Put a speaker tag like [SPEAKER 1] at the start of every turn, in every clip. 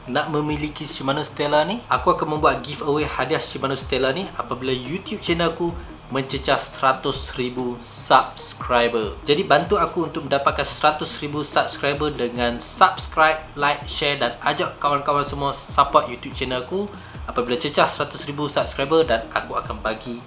[SPEAKER 1] nak memiliki Shimano Stella ni, aku akan membuat giveaway hadiah Shimano Stella ni apabila YouTube channel aku mencecah 100,000 subscriber. Jadi bantu aku untuk mendapatkan 100,000 subscriber dengan subscribe, like, share dan ajak kawan-kawan semua support YouTube channel aku. Apabila cecah 100,000 subscriber, dan aku akan bagi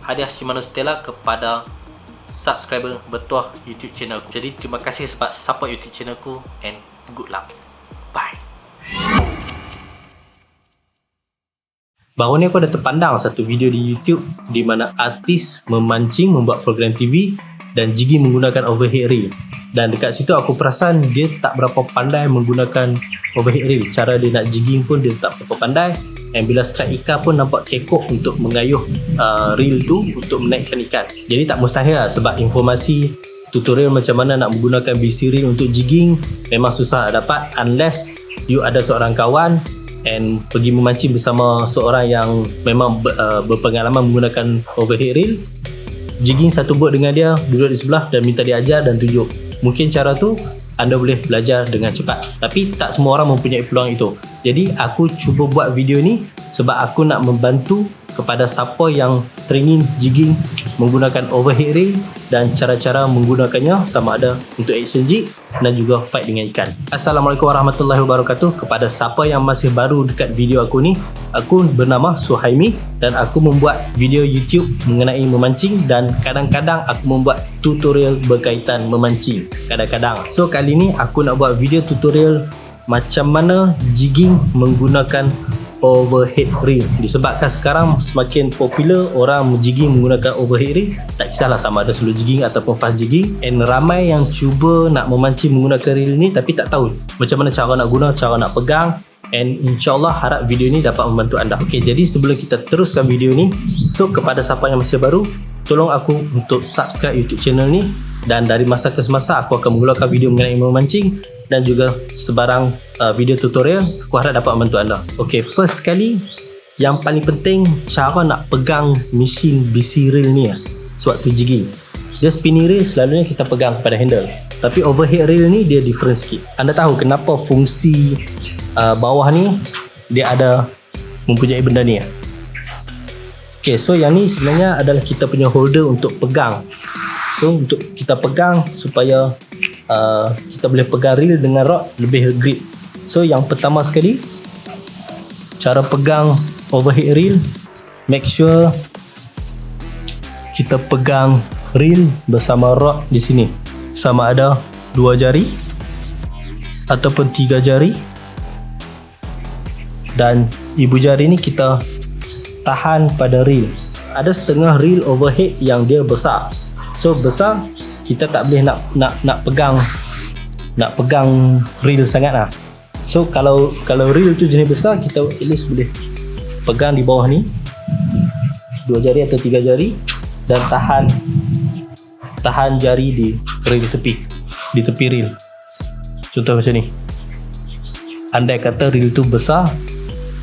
[SPEAKER 1] hadiah Shimano Stella kepada subscriber bertuah YouTube channel aku. Jadi terima kasih sebab support YouTube channel aku, and good luck. Bye.
[SPEAKER 2] Baru ni aku ada terpandang satu video di YouTube di mana artis memancing membuat program TV dan jigging menggunakan overhead reel. Dan dekat situ aku perasan dia tak berapa pandai menggunakan overhead reel. Cara dia nak jigging pun dia tak berapa pandai. Dan bila strike ikan pun nampak kekok untuk mengayuh reel tu untuk menaikkan ikan. Jadi tak mustahil lah, sebab informasi tutorial macam mana nak menggunakan BC reel untuk jigging memang susah nak dapat unless you ada seorang kawan and pergi memancing bersama seorang yang memang berpengalaman menggunakan overhead reel, jigging satu boat dengan dia, duduk di sebelah dan minta dia ajar dan tunjuk. Mungkin cara tu anda boleh belajar dengan cepat, tapi tak semua orang mempunyai peluang itu. Jadi aku cuba buat video ni sebab aku nak membantu kepada siapa yang training jigging menggunakan overhead reel dan cara-cara menggunakannya, sama ada untuk action jig dan juga fight dengan ikan. Assalamualaikum warahmatullahi wabarakatuh. Kepada siapa yang masih baru dekat video aku ni, aku bernama Suhaimi dan aku membuat video YouTube mengenai memancing dan kadang-kadang aku membuat tutorial berkaitan memancing. Kadang-kadang. So kali ni aku nak buat video tutorial macam mana jigging menggunakan overhead reel. Disebabkan sekarang semakin popular orang jigging menggunakan overhead reel, tak kisahlah sama ada slow jigging ataupun fast jigging, and ramai yang cuba nak memancing menggunakan reel ni tapi tak tahu macam mana cara nak guna, cara nak pegang, and insyaAllah harap video ni dapat membantu anda. Ok, jadi sebelum kita teruskan video ni, so kepada siapa yang masih baru, tolong aku untuk subscribe YouTube channel ni, dan dari masa ke semasa aku akan mengeluarkan video mengenai memancing dan juga sebarang video tutorial. Aku harap dapat membantu anda. Ok, first sekali yang paling penting, cara nak pegang mesin BC reel ni sewaktu jigging. Dia spinning reel selalunya kita pegang pada handle, tapi overhead reel ni dia different sikit. Anda tahu kenapa fungsi bawah ni dia ada mempunyai benda ni? Ok, so yang ni sebenarnya adalah kita punya holder untuk pegang. So untuk kita pegang supaya kita boleh pegang reel dengan rod lebih grip. So yang pertama sekali, cara pegang overhead reel, make sure kita pegang reel bersama rod di sini, sama ada 2 jari ataupun 3 jari, dan ibu jari ni kita tahan pada reel. Ada setengah reel overhead yang dia besar. So besar kita tak boleh nak pegang reel sangat lah. So kalau reel tu jenis besar, kita at least boleh pegang di bawah ni 2 jari atau 3 jari dan tahan jari di reel di tepi reel. Contoh macam ni. Andai kata reel tu besar,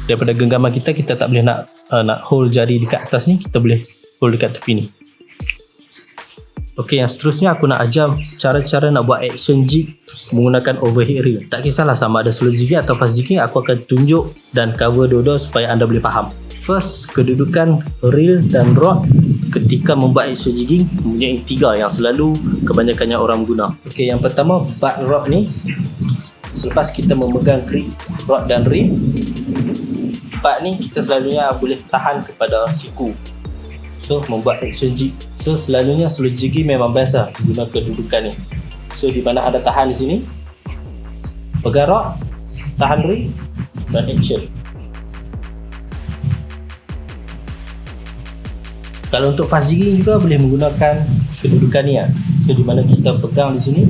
[SPEAKER 2] daripada genggaman kita tak boleh nak hold jari dekat atas ni, kita boleh hold dekat tepi ni. Ok, yang seterusnya aku nak ajar cara-cara nak buat action jig menggunakan overhead reel. Tak kisahlah sama ada slow jigging atau fast jigging, aku akan tunjuk dan cover dua-dua supaya anda boleh faham. First, kedudukan reel dan rod ketika membuat action jigging mempunyai 3 yang selalu kebanyakannya orang guna. Ok, yang pertama, butt rod ni. Selepas kita memegang grip rod dan reel, butt ni kita selalunya boleh tahan kepada siku. So membuat action jig. So selalunya slow jigging memang biasa guna kedudukan ni. So di mana ada tahan di sini, pegang rod, tahan reel dan action. Kalau untuk fast jigging juga boleh menggunakan kedudukan ni . So di mana kita pegang di sini,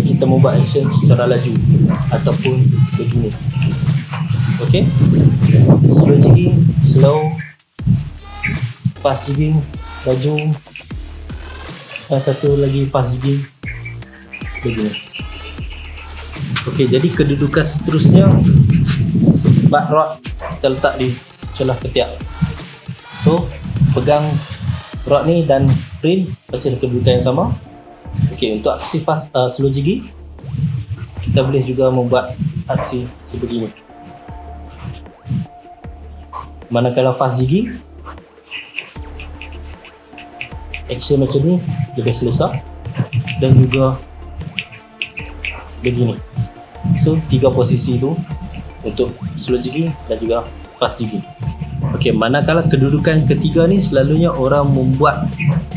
[SPEAKER 2] kita membuat action secara laju ataupun begini. Ok, slow jigging, slow, fast jigging, laju, dan satu lagi fast jigging, begini. Ok, jadi kedudukan seterusnya, butt rod kita letak di celah ketiak. So pegang rod ni dan reel masih kedudukan yang sama. Ok, untuk aksi fast slow jigging, kita boleh juga membuat aksi sebegini. Manakala fast jigging, action macam ni lebih selesa, dan juga begini. So 3 posisi tu untuk slow jigging dan juga fast jigging. Okey, manakala kedudukan ketiga ni selalunya orang membuat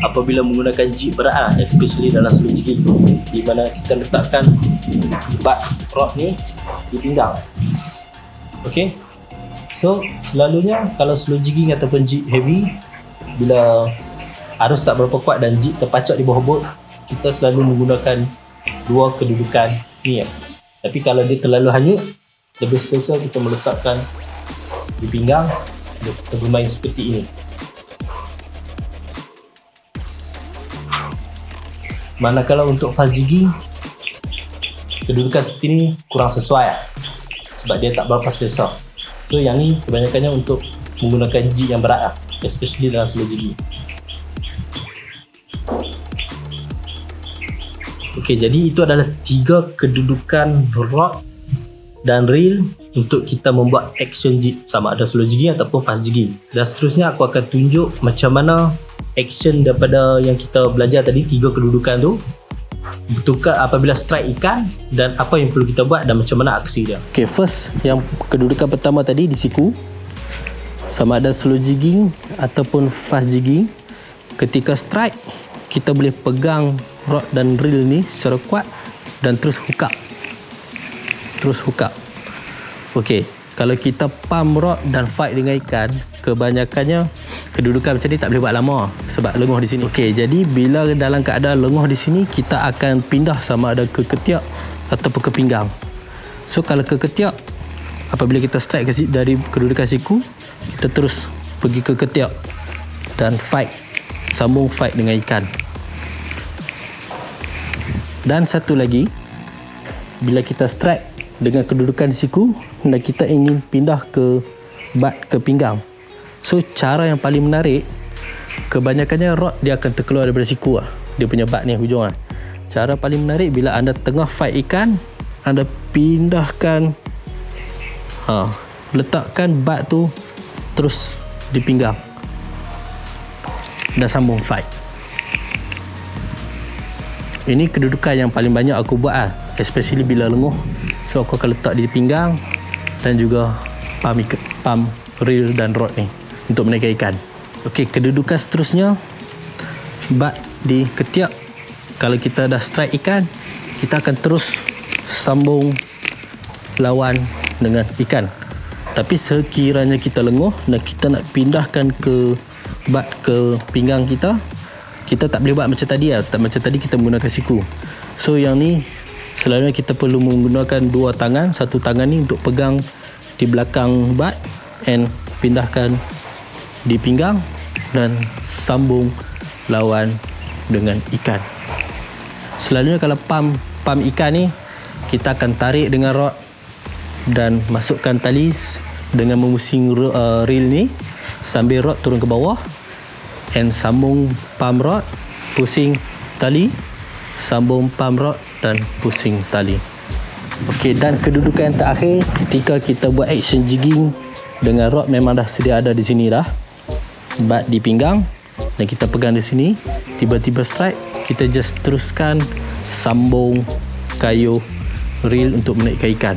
[SPEAKER 2] apabila menggunakan jig berat, especially dalam slow jigging, di mana kita letakkan butt rod ni di pinggang. Okey, so selalunya kalau slow jigging ataupun jig heavy, bila arus tak berapa kuat dan jig terpacak di bawah bot, kita selalu menggunakan 2 kedudukan ni ya. Tapi kalau dia terlalu hanyut, lebih selesa kita meletakkan di pinggang dan kita bermain seperti ini. Manakala untuk fast jigging, kedudukan seperti ini kurang sesuai sebab dia tak berapa selesa. So yang ni kebanyakannya untuk menggunakan jig yang berat especially dalam slow jigging. Okey, jadi itu adalah 3 kedudukan rod dan reel untuk kita membuat action jig, sama ada slow jigging ataupun fast jigging. Dan seterusnya aku akan tunjuk macam mana action daripada yang kita belajar tadi, 3 kedudukan tu bertukar apabila strike ikan, dan apa yang perlu kita buat dan macam mana aksi dia. Okey, first yang kedudukan pertama tadi di siku, sama ada slow jigging ataupun fast jigging. Ketika strike, kita boleh pegang rod dan reel ni secara kuat dan terus hook up. Okey, kalau kita pump rod dan fight dengan ikan, kebanyakannya kedudukan macam ni tak boleh buat lama sebab lenguh di sini. Okey, jadi bila dalam keadaan lenguh di sini, kita akan pindah sama ada ke ketiak ataupun ke pinggang. So kalau ke ketiak, apabila kita strike dari kedudukan siku, kita terus pergi ke ketiak dan fight, sambung fight dengan ikan. Dan satu lagi, bila kita strike dengan kedudukan di siku dan kita ingin pindah ke butt, ke pinggang, so cara yang paling menarik, kebanyakannya rod dia akan terkeluar daripada siku dia punya butt ni hujung Cara paling menarik bila anda tengah fight ikan, anda pindahkan letakkan butt tu terus di pinggang dan sambung fight. Ini kedudukan yang paling banyak aku buat especially bila lenguh. So aku akan letak di pinggang dan juga pump reel dan rod ni untuk menaikkan ikan. Okey, kedudukan seterusnya butt di ketiak. Kalau kita dah strike ikan, kita akan terus sambung lawan dengan ikan. Tapi sekiranya kita lenguh dan kita nak pindahkan ke butt, ke pinggang kita tak boleh buat macam tadi macam tadi kita menggunakan siku. So yang ni selalunya kita perlu menggunakan 2 tangan. Satu tangan ni untuk pegang di belakang butt and pindahkan di pinggang dan sambung lawan dengan ikan. Selalunya kalau pump ikan ni, kita akan tarik dengan rod dan masukkan tali dengan memusing reel ni sambil rod turun ke bawah, and sambung pump rod, pusing tali, sambung pump rod dan pusing tali. Okey, dan kedudukan yang terakhir ketika kita buat action jigging dengan rod memang dah sedia ada di sini dah, butt di pinggang dan kita pegang di sini, tiba-tiba strike, kita just teruskan sambung kayu reel untuk menaikkan ikan.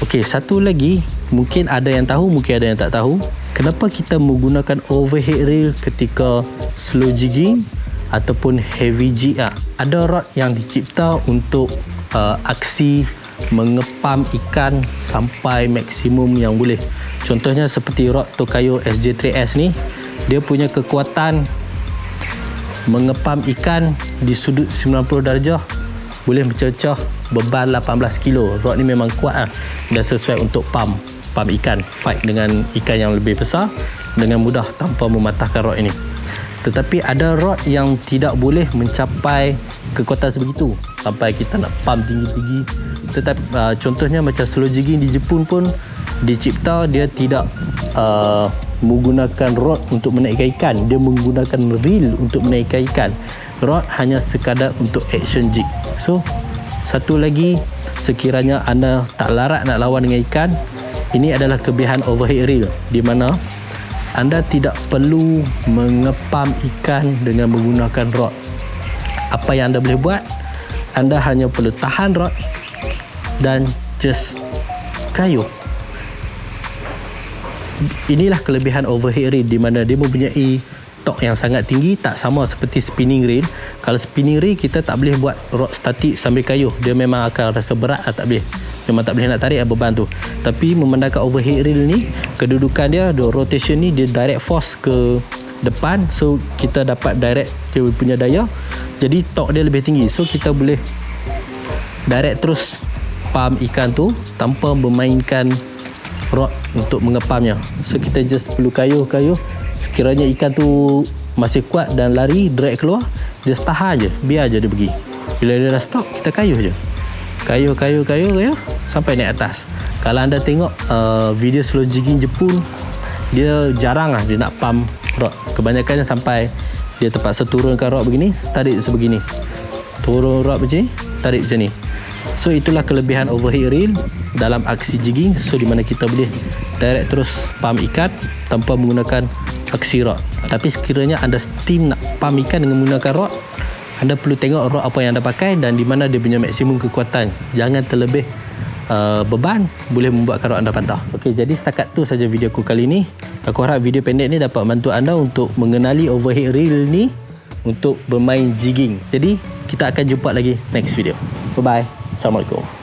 [SPEAKER 2] Okey, satu lagi, mungkin ada yang tahu, mungkin ada yang tak tahu, kenapa kita menggunakan overhead reel ketika slow jigging ataupun heavy jig. Ada rod yang dicipta untuk aksi mengepam ikan sampai maksimum yang boleh. Contohnya seperti rod Tokayo SJ3S ni, dia punya kekuatan mengepam ikan di sudut 90 darjah boleh mencecah beban 18 kilo. Rod ni memang kuat dan sesuai untuk pump ikan, fight dengan ikan yang lebih besar dengan mudah tanpa mematahkan rod ini. Tetapi ada rod yang tidak boleh mencapai kekuatan sebegitu sampai kita nak pump tinggi-tinggi. Tetapi contohnya macam slow jigging di Jepun pun dicipta dia tidak menggunakan rod untuk menaikkan ikan, dia menggunakan reel untuk menaikkan ikan. Rod hanya sekadar untuk action jig. So Satu lagi, sekiranya anda tak larat nak lawan dengan ikan, ini adalah kelebihan overhead reel, di mana anda tidak perlu mengepam ikan dengan menggunakan rod. Apa yang anda boleh buat, anda hanya perlu tahan rod dan just kayuh. Inilah kelebihan overhead reel, di mana dia mempunyai torque yang sangat tinggi, tak sama seperti spinning reel. Kalau spinning reel kita tak boleh buat rod statik sambil kayuh, dia memang akan rasa berat, tak boleh, memang tak boleh nak tarik beban tu. Tapi memandangkan overhead reel ni, kedudukan dia, the rotation ni, dia direct force ke depan, so kita dapat direct dia punya daya, jadi torque dia lebih tinggi, so kita boleh direct terus pam ikan tu tanpa memainkan rod untuk mengepamnya. So kita just perlu kayuh. Sekiranya ikan tu masih kuat dan lari, drag keluar, just tahan je, biar je dia pergi. Bila dia dah stop, kita kayuh je. Kayuh sampai naik atas. Kalau anda tengok video slow jigging Jepun, dia jarang dia nak pump rod. Kebanyakannya sampai dia terpaksa turunkan rod begini, tarik sebegini. Turun rod macam ni, tarik macam ni. So itulah kelebihan overhead reel dalam aksi jigging. So di mana kita boleh direct terus pump ikan tanpa menggunakan aksi rod. Tapi sekiranya anda still nak pump ikan dengan menggunakan rod, anda perlu tengok rod apa yang anda pakai dan di mana dia punya maksimum kekuatan. Jangan terlebih beban, boleh membuatkan rod anda patah. Okey, jadi setakat tu saja video aku kali ni. Aku harap video pendek ni dapat membantu anda untuk mengenali overhead reel ni untuk bermain jigging. Jadi kita akan jumpa lagi next video. Bye bye. Assalamualaikum.